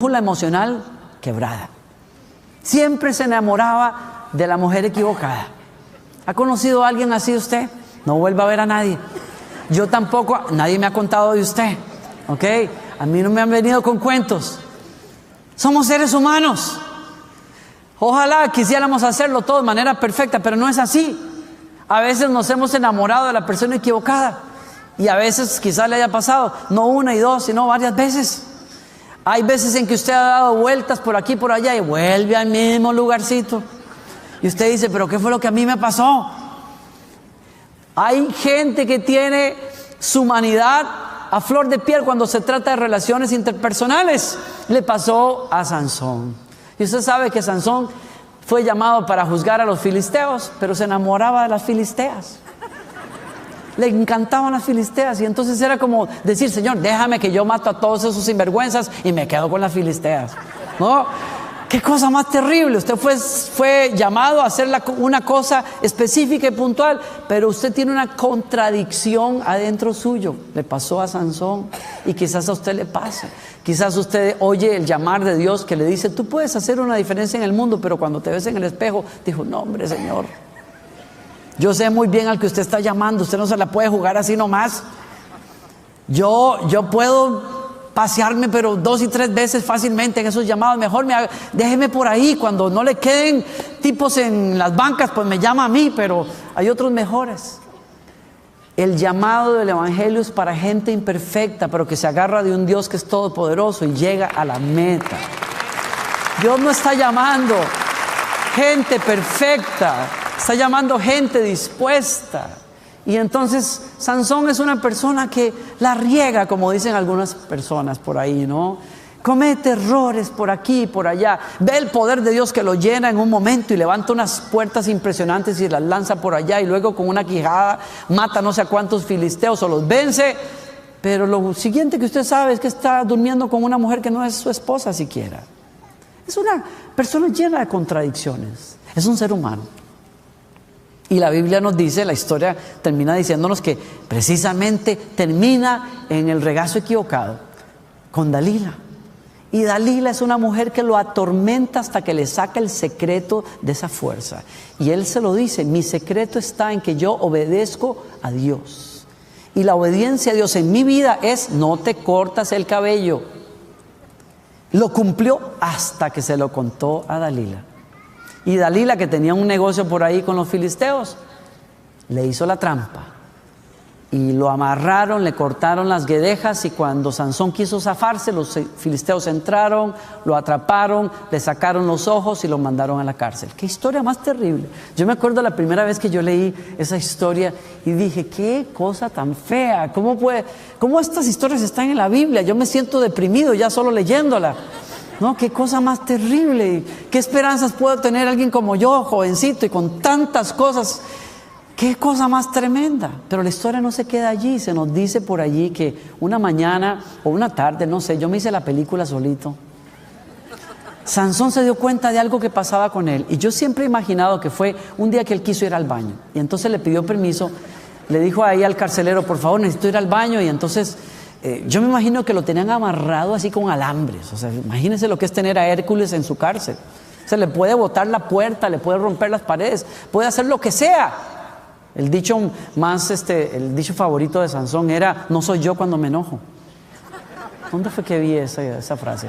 brújula emocional quebrada. Siempre se enamoraba de la mujer equivocada. ¿Ha conocido a alguien así usted? No vuelva a ver a nadie. Yo tampoco, nadie me ha contado de usted. ¿Ok? A mí no me han venido con cuentos. Somos seres humanos. Ojalá quisiéramos hacerlo todo de manera perfecta, pero no es así. A veces nos hemos enamorado de la persona equivocada. Y a veces quizás le haya pasado, no una y dos, sino varias veces. Hay veces en que usted ha dado vueltas por aquí y por allá y vuelve al mismo lugarcito. Y usted dice, ¿pero qué fue lo que a mí me pasó? Hay gente que tiene su humanidad a flor de piel cuando se trata de relaciones interpersonales. Le pasó a Sansón. Y usted sabe que Sansón fue llamado para juzgar a los filisteos, pero se enamoraba de las filisteas. Le encantaban las filisteas y entonces era como decir, Señor, déjame que yo mato a todos esos sinvergüenzas y me quedo con las filisteas. ¿No? ¡Qué cosa más terrible! Usted fue llamado a hacer una cosa específica y puntual, pero usted tiene una contradicción adentro suyo. Le pasó a Sansón y quizás a usted le pase. Quizás usted oye el llamar de Dios que le dice, tú puedes hacer una diferencia en el mundo, pero cuando te ves en el espejo, dijo, no, hombre, Señor. Yo sé muy bien al que usted está llamando, usted no se la puede jugar así nomás. Yo puedo pasearme, pero 2 y 3 veces fácilmente en esos llamados. Mejor déjeme por ahí, cuando no le queden tipos en las bancas, pues me llama a mí, pero hay otros mejores. El llamado del Evangelio es para gente imperfecta, pero que se agarra de un Dios que es todopoderoso y llega a la meta. Dios no está llamando gente perfecta, está llamando gente dispuesta. Y entonces Sansón es una persona que la riega, como dicen algunas personas por ahí, ¿no? Comete errores por aquí y por allá. Ve el poder de Dios que lo llena en un momento y levanta unas puertas impresionantes y las lanza por allá y luego con una quijada mata no sé a cuántos filisteos o los vence. Pero lo siguiente que usted sabe es que está durmiendo con una mujer que no es su esposa siquiera. Es una persona llena de contradicciones. Es un ser humano. Y la Biblia nos dice, la historia termina diciéndonos que precisamente termina en el regazo equivocado, con Dalila. Y Dalila es una mujer que lo atormenta hasta que le saca el secreto de esa fuerza. Y él se lo dice, mi secreto está en que yo obedezco a Dios. Y la obediencia a Dios en mi vida es, no te cortas el cabello. Lo cumplió hasta que se lo contó a Dalila. Y Dalila, que tenía un negocio por ahí con los filisteos, le hizo la trampa. Y lo amarraron, le cortaron las guedejas y cuando Sansón quiso zafarse, los filisteos entraron, lo atraparon, le sacaron los ojos y lo mandaron a la cárcel. ¡Qué historia más terrible! Yo me acuerdo la primera vez que yo leí esa historia y dije, ¡qué cosa tan fea! ¿Cómo estas historias están en la Biblia? Yo me siento deprimido ya solo leyéndola. No, qué cosa más terrible. ¿Qué esperanzas puede tener alguien como yo, jovencito y con tantas cosas? Qué cosa más tremenda. Pero la historia no se queda allí. Se nos dice por allí que una mañana o una tarde, no sé, yo me hice la película solito. Sansón se dio cuenta de algo que pasaba con él. Y yo siempre he imaginado que fue un día que él quiso ir al baño. Y entonces le pidió permiso. Le dijo ahí al carcelero, por favor, necesito ir al baño. Y entonces yo me imagino que lo tenían amarrado así con alambres. O sea, imagínense lo que es tener a Hércules en su cárcel. Se le puede botar la puerta, le puede romper las paredes, puede hacer lo que sea. El dicho favorito de Sansón era, no soy yo cuando me enojo. ¿Dónde fue que vi esa frase?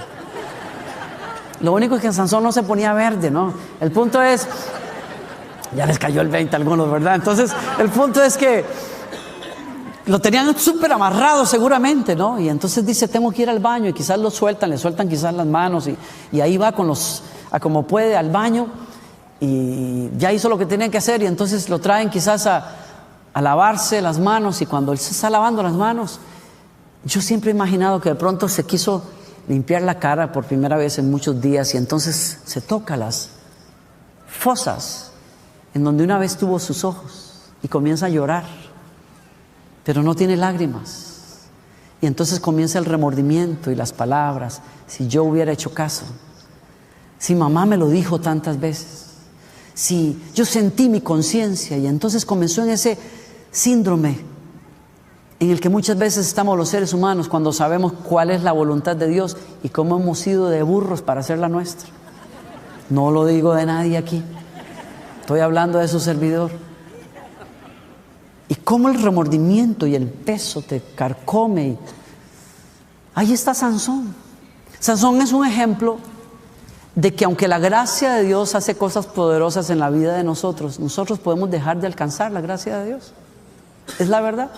Lo único es que Sansón no se ponía verde, ¿no? El punto es, ya les cayó el 20 a algunos, ¿verdad? Entonces, el punto es que lo tenían súper amarrado seguramente, ¿no? Y entonces dice, tengo que ir al baño y quizás le sueltan quizás las manos y ahí va a como puede al baño y ya hizo lo que tenía que hacer y entonces lo traen quizás a lavarse las manos y cuando él se está lavando las manos, yo siempre he imaginado que de pronto se quiso limpiar la cara por primera vez en muchos días y entonces se toca las fosas en donde una vez tuvo sus ojos y comienza a llorar. Pero no tiene lágrimas. Y entonces comienza el remordimiento y las palabras. Si yo hubiera hecho caso. Si mamá me lo dijo tantas veces. Si yo sentí mi conciencia. Y entonces comenzó en ese síndrome en el que muchas veces estamos los seres humanos cuando sabemos cuál es la voluntad de Dios y cómo hemos sido de burros para hacer la nuestra. No lo digo de nadie aquí, estoy hablando de su servidor. Y cómo el remordimiento y el peso te carcome. Ahí está Sansón. Sansón es un ejemplo de que aunque la gracia de Dios hace cosas poderosas en la vida de nosotros, nosotros podemos dejar de alcanzar la gracia de Dios. Es la verdad.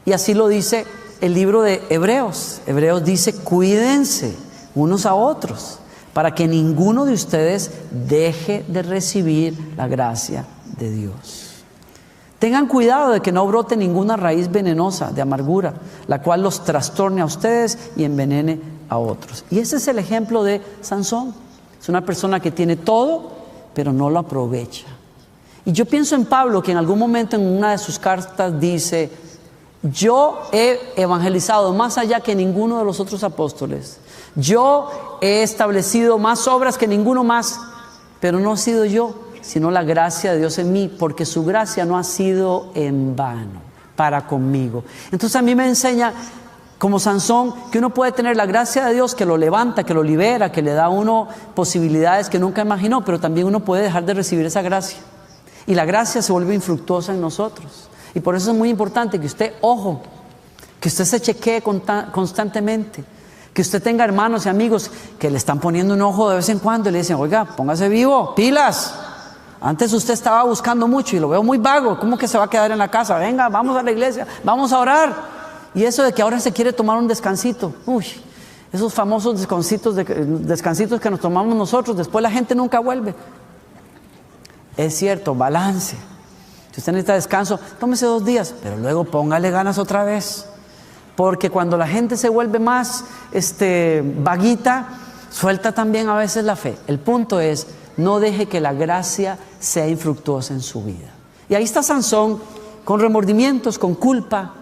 Y así lo dice el libro de Hebreos. Hebreos dice: cuídense unos a otros para que ninguno de ustedes deje de recibir la gracia de Dios. Tengan cuidado de que no brote ninguna raíz venenosa de amargura, la cual los trastorne a ustedes y envenene a otros. Y ese es el ejemplo de Sansón. Es una persona que tiene todo, pero no lo aprovecha. Y yo pienso en Pablo, que en algún momento en una de sus cartas dice: yo he evangelizado más allá que ninguno de los otros apóstoles. Yo he establecido más obras que ninguno más, pero no he sido yo, sino la gracia de Dios en mí, porque su gracia no ha sido en vano para conmigo. Entonces a mí me enseña, como Sansón, que uno puede tener la gracia de Dios que lo levanta, que lo libera, que le da a uno posibilidades que nunca imaginó, pero también uno puede dejar de recibir esa gracia. Y la gracia se vuelve infructuosa en nosotros. Y por eso es muy importante que usted, ojo, que usted se chequee constantemente, que usted tenga hermanos y amigos que le están poniendo un ojo de vez en cuando y le dicen: oiga, póngase vivo, pilas. Antes usted estaba buscando mucho y lo veo muy vago. ¿Cómo que se va a quedar en la casa? Venga, vamos a la iglesia, vamos a orar. Y eso de que ahora se quiere tomar un descansito. Uy, esos famosos descansitos que nos tomamos nosotros, después la gente nunca vuelve. Es cierto, balance. Si usted necesita descanso, tómese 2 días, pero luego póngale ganas otra vez. Porque cuando la gente se vuelve más vaguita, suelta también a veces la fe. El punto es: no deje que la gracia sea infructuosa en su vida. Y ahí está Sansón, con remordimientos, con culpa,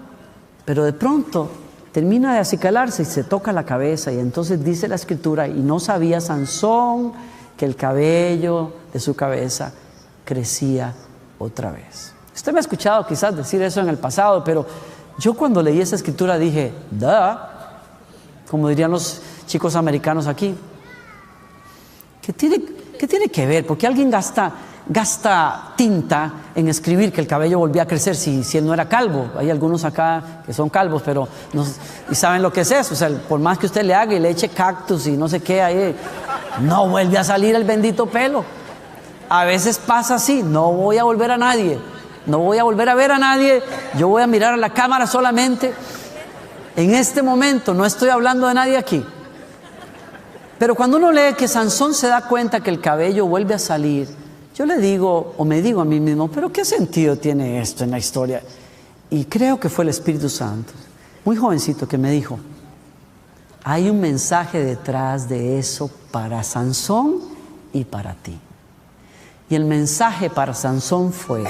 pero de pronto termina de acicalarse y se toca la cabeza. Y entonces dice la Escritura: y no sabía Sansón que el cabello de su cabeza crecía otra vez. Usted me ha escuchado quizás decir eso en el pasado, pero yo cuando leí esa Escritura dije: duh, como dirían los chicos americanos aquí. ¿Qué tiene que ver? Porque alguien gasta tinta en escribir que el cabello volvía a crecer si él no era calvo. Hay algunos acá que son calvos, pero y saben lo que es eso. O sea, por más que usted le haga y le eche cactus y no sé qué, ahí no vuelve a salir el bendito pelo. A veces pasa así: no voy a volver a nadie, no voy a volver a ver a nadie, yo voy a mirar a la cámara solamente. En este momento no estoy hablando de nadie aquí. Pero cuando uno lee que Sansón se da cuenta que el cabello vuelve a salir, yo le digo, o me digo a mí mismo: ¿pero qué sentido tiene esto en la historia? Y creo que fue el Espíritu Santo, muy jovencito, que me dijo: hay un mensaje detrás de eso para Sansón y para ti. Y el mensaje para Sansón fue: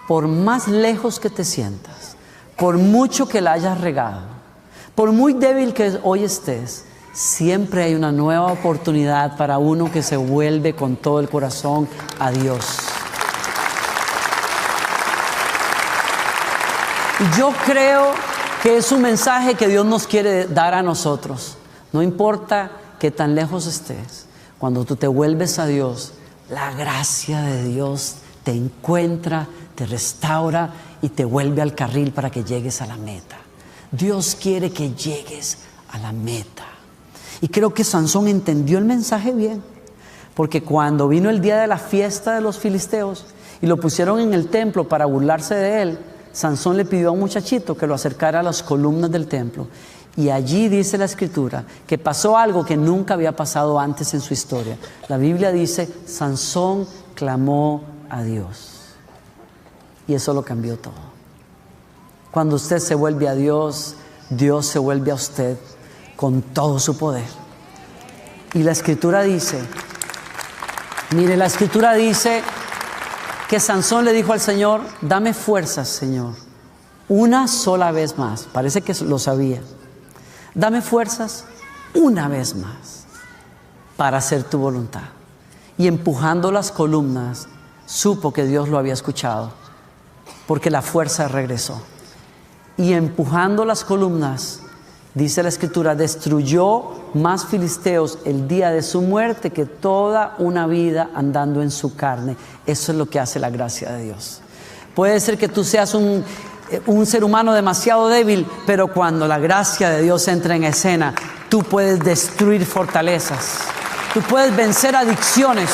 por más lejos que te sientas, por mucho que la hayas regado, por muy débil que hoy estés, siempre hay una nueva oportunidad para uno que se vuelve con todo el corazón a Dios. Y yo creo que es un mensaje que Dios nos quiere dar a nosotros. No importa que tan lejos estés, cuando tú te vuelves a Dios, la gracia de Dios te encuentra, te restaura y te vuelve al carril para que llegues a la meta. Dios quiere que llegues a la meta. Y creo que Sansón entendió el mensaje bien, porque cuando vino el día de la fiesta de los filisteos y lo pusieron en el templo para burlarse de él, Sansón le pidió a un muchachito que lo acercara a las columnas del templo. Y allí dice la Escritura que pasó algo que nunca había pasado antes en su historia. La Biblia dice: Sansón clamó a Dios. Y eso lo cambió todo. Cuando usted se vuelve a Dios, Dios se vuelve a usted con todo su poder. Y la Escritura dice, mire, la Escritura dice que Sansón le dijo al Señor: dame fuerzas, Señor, una sola vez más. Parece que lo sabía. Dame fuerzas una vez más para hacer tu voluntad. Y empujando las columnas, supo que Dios lo había escuchado, porque la fuerza regresó. y empujando las columnas, dice la Escritura, destruyó más filisteos el día de su muerte que toda una vida andando en su carne. Eso es lo que hace la gracia de Dios. Puede ser que tú seas un ser humano demasiado débil, pero cuando la gracia de Dios entra en escena, tú puedes destruir fortalezas, tú puedes vencer adicciones,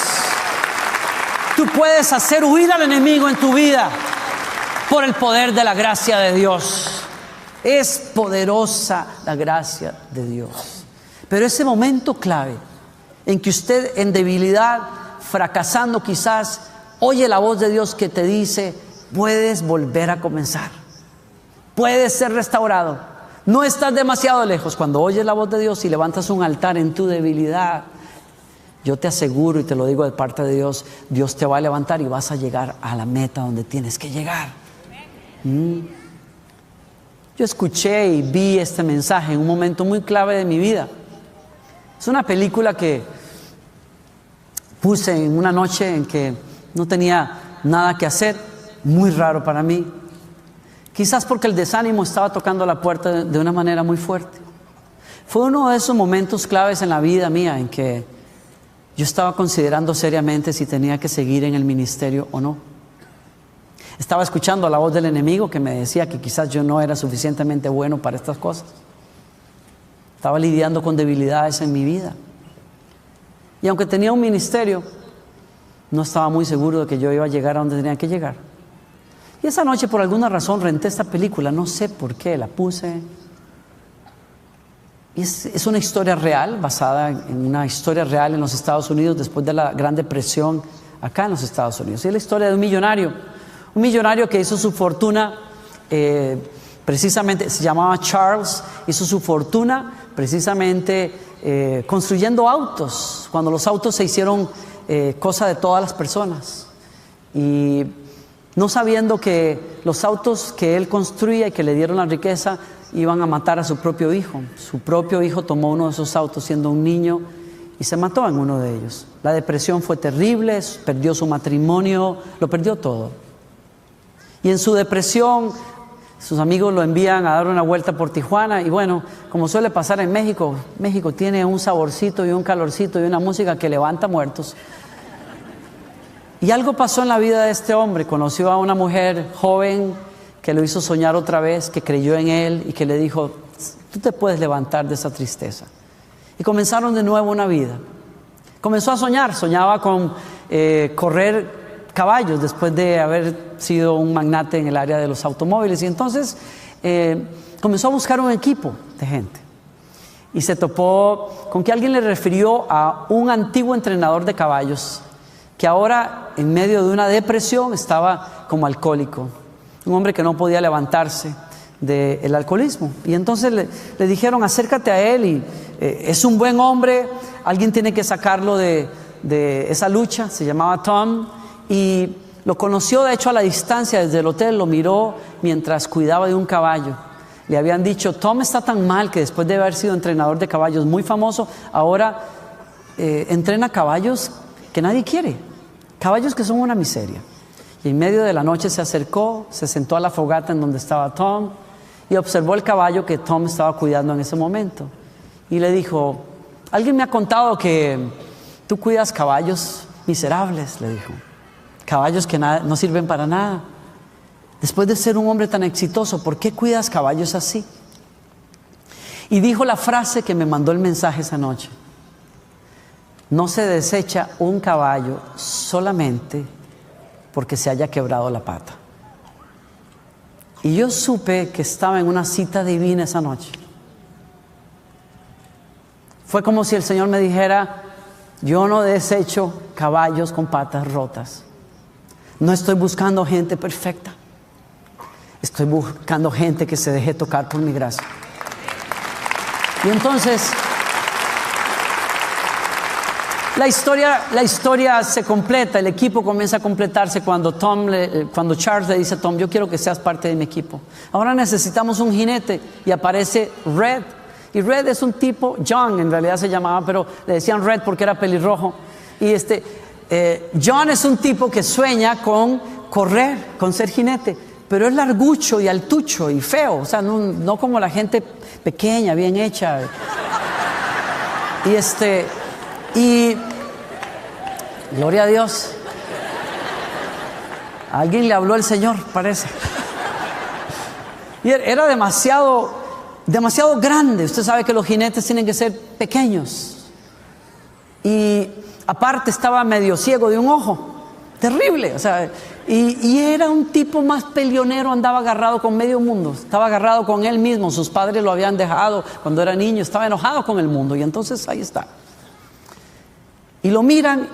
tú puedes hacer huir al enemigo en tu vida por el poder de la gracia de Dios. Es poderosa la gracia de Dios. Pero ese momento clave en que usted en debilidad, fracasando quizás, oye la voz de Dios que te dice, puedes volver a comenzar, puedes ser restaurado, no estás demasiado lejos. Cuando oyes la voz de Dios y levantas un altar en tu debilidad, yo te aseguro y te lo digo de parte de Dios, Dios te va a levantar y vas a llegar a la meta donde tienes que llegar. Yo escuché y vi este mensaje en un momento muy clave de mi vida. Es una película que puse en una noche en que no tenía nada que hacer, muy raro para mí. Quizás porque el desánimo estaba tocando la puerta de una manera muy fuerte. Fue uno de esos momentos claves en la vida mía en que yo estaba considerando seriamente si tenía que seguir en el ministerio o no. Estaba escuchando la voz del enemigo que me decía que quizás yo no era suficientemente bueno para estas cosas. Estaba lidiando con debilidades en mi vida. Y aunque tenía un ministerio, no estaba muy seguro de que yo iba a llegar a donde tenía que llegar. Y esa noche, por alguna razón, renté esta película. No sé por qué, la puse. Y es una historia real, basada en una historia real en los Estados Unidos después de la Gran Depresión acá en los Estados Unidos. Y es la historia de un millonario que hizo su fortuna, precisamente, se llamaba Charles, hizo su fortuna precisamente construyendo autos, cuando los autos se hicieron cosa de todas las personas. Y no sabiendo que los autos que él construía y que le dieron la riqueza iban a matar a su propio hijo. Su propio hijo tomó uno de esos autos siendo un niño y se mató en uno de ellos. La depresión fue terrible, perdió su matrimonio, lo perdió todo. Y en su depresión, sus amigos lo envían a dar una vuelta por Tijuana. Y bueno, como suele pasar en México, México tiene un saborcito y un calorcito y una música que levanta muertos. Y algo pasó en la vida de este hombre. Conoció a una mujer joven que lo hizo soñar otra vez, que creyó en él y que le dijo, tú te puedes levantar de esa tristeza. Y comenzaron de nuevo una vida. Comenzó a soñar, soñaba con correr caballos después de haber sido un magnate en el área de los automóviles. Y entonces comenzó a buscar un equipo de gente. Y se topó con que alguien le refirió a un antiguo entrenador de caballos que ahora, en medio de una depresión, estaba como alcohólico. Un hombre que no podía levantarse del alcoholismo. Y entonces le dijeron, acércate a él y es un buen hombre, alguien tiene que sacarlo de esa lucha. Se llamaba Tom y lo conoció de hecho a la distancia desde el hotel, lo miró mientras cuidaba de un caballo. Le habían dicho, Tom está tan mal que después de haber sido entrenador de caballos muy famoso, ahora entrena caballos que nadie quiere, caballos que son una miseria. Y en medio de la noche se acercó, se sentó a la fogata en donde estaba Tom y observó el caballo que Tom estaba cuidando en ese momento. Y le dijo, alguien me ha contado que tú cuidas caballos miserables, le dijo. Caballos que no sirven para nada. Después de ser un hombre tan exitoso, ¿por qué cuidas caballos así? Y dijo la frase que me mandó el mensaje esa noche. No se desecha un caballo solamente porque se haya quebrado la pata. Y yo supe que estaba en una cita divina esa noche. Fue como si el Señor me dijera, yo no desecho caballos con patas rotas. No estoy buscando gente perfecta. Estoy buscando gente que se deje tocar por mi gracia. Y entonces la historia se completa, el equipo comienza a completarse cuando Charles le dice a Tom, yo quiero que seas parte de mi equipo. Ahora necesitamos un jinete y aparece Red. Y Red es un tipo, John en realidad se llamaba, pero le decían Red porque era pelirrojo. Y John es un tipo que sueña con correr, con ser jinete, pero es largucho y altucho y feo, o sea, no como la gente pequeña, bien hecha. Y gloria a Dios. A alguien le habló el Señor, parece. Y era demasiado grande. Usted sabe que los jinetes tienen que ser pequeños. Y aparte estaba medio ciego de un ojo. Terrible, o sea, y era un tipo más peleonero, andaba agarrado con medio mundo, estaba agarrado con él mismo, sus padres lo habían dejado cuando era niño, estaba enojado con el mundo, y entonces ahí está. Y lo miran,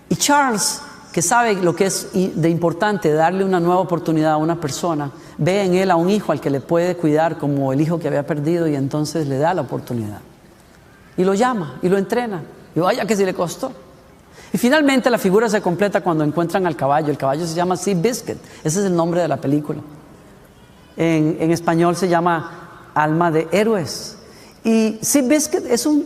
y Charles, que sabe lo que es de importante, darle una nueva oportunidad a una persona, ve en él a un hijo al que le puede cuidar como el hijo que había perdido, y entonces le da la oportunidad. Y lo llama, y lo entrena, y vaya que sí le costó. Y finalmente la figura se completa cuando encuentran al caballo. El caballo se llama Sea Biscuit. Ese es el nombre de la película. En español se llama Alma de Héroes. Y Sea Biscuit es un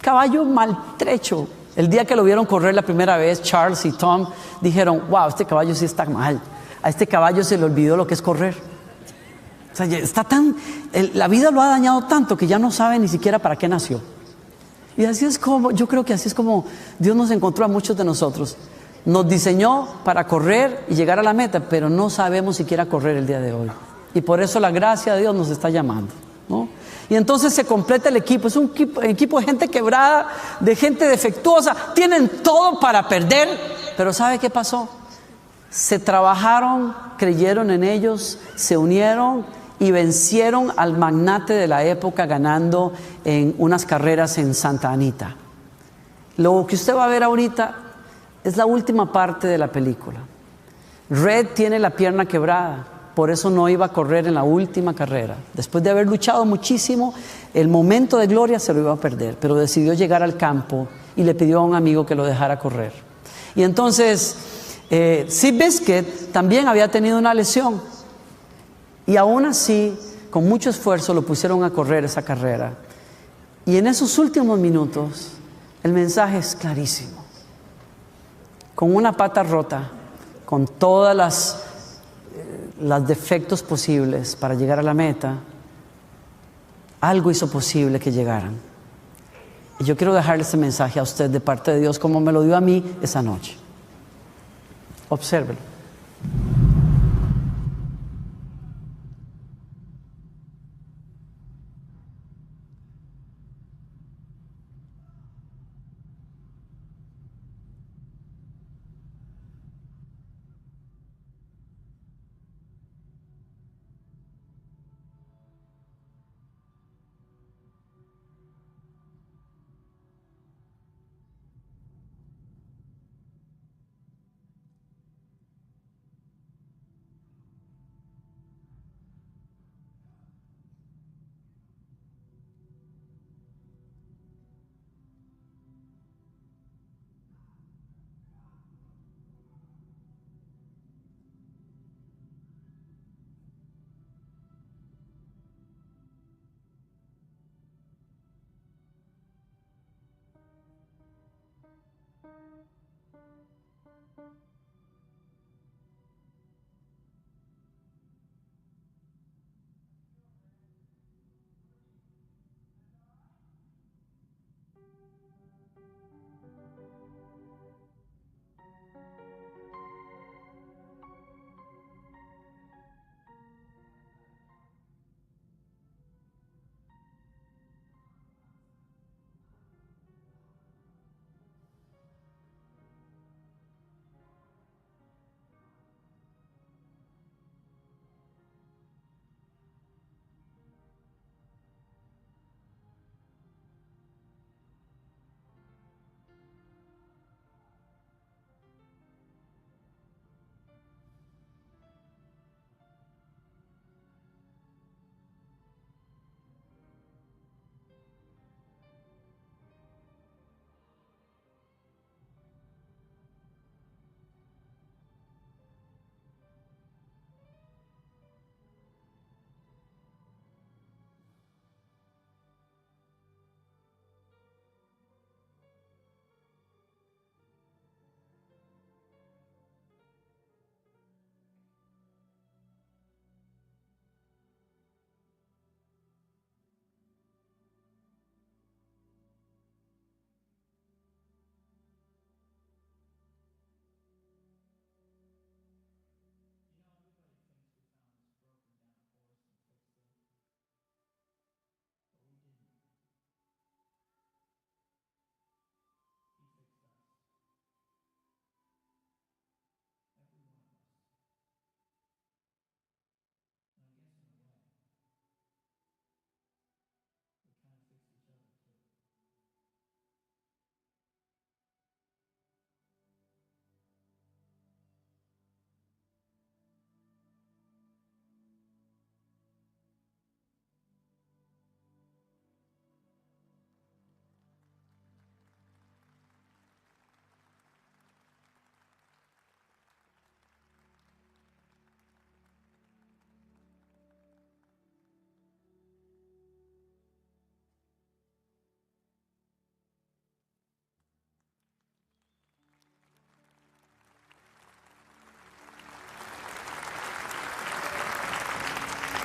caballo maltrecho. El día que lo vieron correr la primera vez, Charles y Tom dijeron: wow, este caballo sí está mal. A este caballo se le olvidó lo que es correr. O sea, la vida lo ha dañado tanto que ya no sabe ni siquiera para qué nació. Y así es como, yo creo que así es como Dios nos encontró a muchos de nosotros. Nos diseñó para correr y llegar a la meta, pero no sabemos siquiera correr el día de hoy. Y por eso la gracia de Dios nos está llamando, ¿no? Y entonces se completa el equipo. Es un equipo de gente quebrada, de gente defectuosa. Tienen todo para perder, pero ¿sabe qué pasó? Se trabajaron, creyeron en ellos, se unieron y vencieron al magnate de la época ganando en unas carreras en Santa Anita. Lo que usted va a ver ahorita es la última parte de la película. Red tiene la pierna quebrada, por eso no iba a correr en la última carrera. Después de haber luchado muchísimo, el momento de gloria se lo iba a perder, pero decidió llegar al campo y le pidió a un amigo que lo dejara correr. Y entonces Sea Biscuit también había tenido una lesión. Y aún así, con mucho esfuerzo, lo pusieron a correr esa carrera. Y en esos últimos minutos, el mensaje es clarísimo. Con una pata rota, con todas las defectos posibles para llegar a la meta, algo hizo posible que llegaran. Y yo quiero dejarle ese mensaje a usted de parte de Dios, como me lo dio a mí esa noche. Obsérvelo.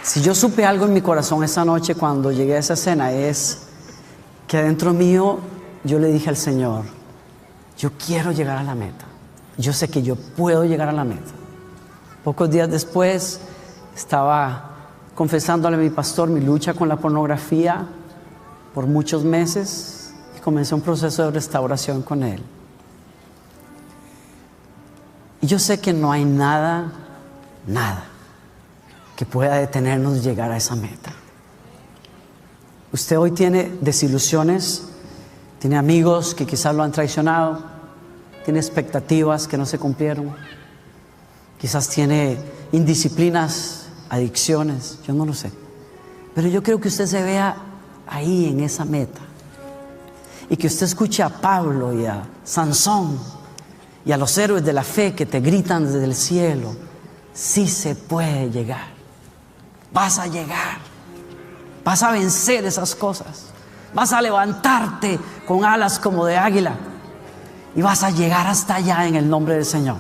Si yo supe algo en mi corazón esa noche cuando llegué a esa cena, es que adentro mío yo le dije al Señor, yo quiero llegar a la meta. Yo sé que yo puedo llegar a la meta. Pocos días después estaba confesándole a mi pastor mi lucha con la pornografía por muchos meses y comencé un proceso de restauración con él. Y yo sé que no hay nada que pueda detenernos de llegar a esa meta. Usted hoy tiene desilusiones, tiene amigos que quizás lo han traicionado, tiene expectativas que no se cumplieron, quizás tiene indisciplinas, adicciones, yo no lo sé. Pero yo creo que usted se vea ahí en esa meta y que usted escuche a Pablo y a Sansón y a los héroes de la fe que te gritan desde el cielo, sí se puede llegar, vas a llegar, vas a vencer esas cosas, vas a levantarte con alas como de águila y vas a llegar hasta allá en el nombre del Señor.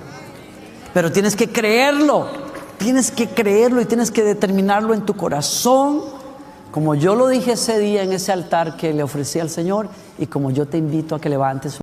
Pero tienes que creerlo y tienes que determinarlo en tu corazón, como yo lo dije ese día en ese altar que le ofrecí al Señor y como yo te invito a que levantes